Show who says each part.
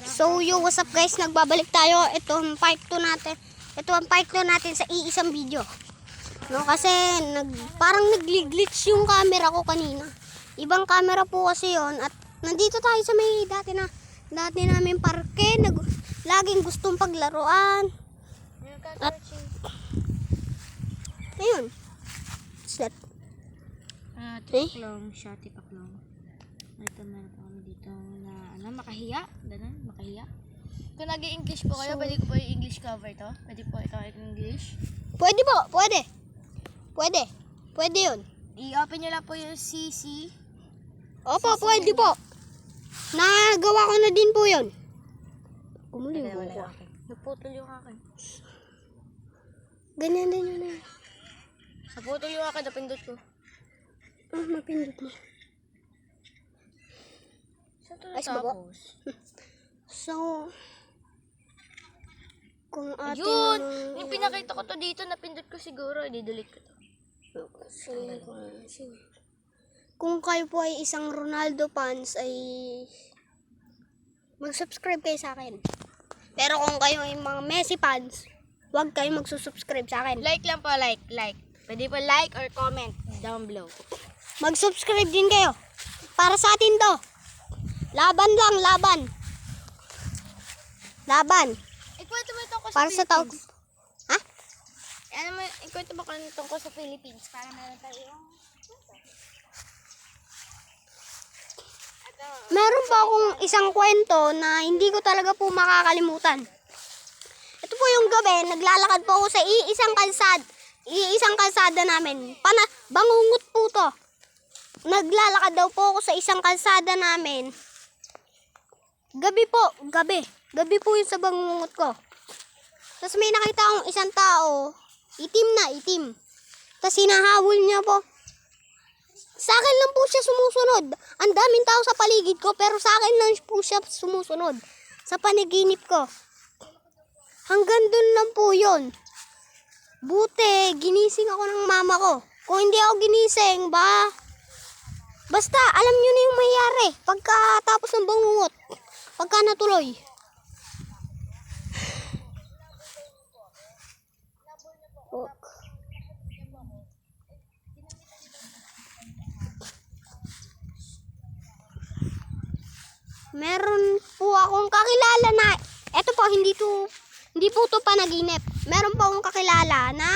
Speaker 1: So yo, what's up guys? Nagbabalik tayo. Ito ang part 2 natin. Ito ang part 2 natin sa iisang video. No, kasi parang nag-glitch yung camera ko kanina. Ibang camera po kasi 'yon at nandito tayo sa may dati namin parke. Laging gustong paglaruan. At ayun. Set.
Speaker 2: Tipaklong siya, tipaklong. Ito meron po kami dito na makahiya. Ganun, makahiya. Kung nag-i-English po kayo, pwede ko po yung English cover to. Pwede po ito yung English.
Speaker 1: Pwede po, pwede. Pwede. Pwede yun.
Speaker 2: I-open nyo lang po yung CC.
Speaker 1: Opo, pwede po. Nagawa ko na din po yun. Umuling
Speaker 2: Wala
Speaker 1: po
Speaker 2: yung
Speaker 1: ko.
Speaker 2: akin. Naputol yung akin.
Speaker 1: Ganyan din yun eh.
Speaker 2: Naputol yung akin, napindot ko.
Speaker 1: Ah, mapindot mo.
Speaker 2: Saan ito
Speaker 1: Ayos ba po?
Speaker 2: natapos?
Speaker 1: So, kung atin
Speaker 2: Ayun!
Speaker 1: namang-
Speaker 2: Yung pinakita ko to dito, napindot ko siguro. I-delete ko to.
Speaker 1: Kung kayo po ay isang Ronaldo fans ay mag-subscribe kayo sa akin. Pero kung kayo ay mga Messi fans, huwag kayo mag-subscribe sa akin.
Speaker 2: Like lang po, like. Pwede po like or comment down below.
Speaker 1: Mag-subscribe din kayo. Para sa atin to. Laban lang, laban. Laban.
Speaker 2: Ikwento mo itong ko
Speaker 1: Para sa tao.
Speaker 2: Philippines.
Speaker 1: Ha?
Speaker 2: Ano mo, ikwento mo kung itong ko sa Philippines para meron tayo yung...
Speaker 1: Meron pa akong isang kwento na hindi ko talaga po makakalimutan. Ito po yung gabi, naglalakad po ako sa iisang kalsada namin. Bangungot po to. Naglalakad daw po ako sa isang kalsada namin. Gabi po, gabi. Gabi po yung sa bangungot ko. Tapos may nakita akong isang tao, itim. Tapos hinahabol niya po. Sa akin lang po siya sumusunod. Ang daming tao sa paligid ko, pero sa akin lang po siya sumusunod. Sa panaginip ko. Hanggang dun lang po yun. Buti, ginising ako ng mama ko. Kung hindi ako ginising, basta, alam nyo na yung mayayari. Pagkatapos ng bangungot. Pagka natuloy. Meron po akong kakilala na, eto po, hindi po to panaginip. Meron po akong kakilala na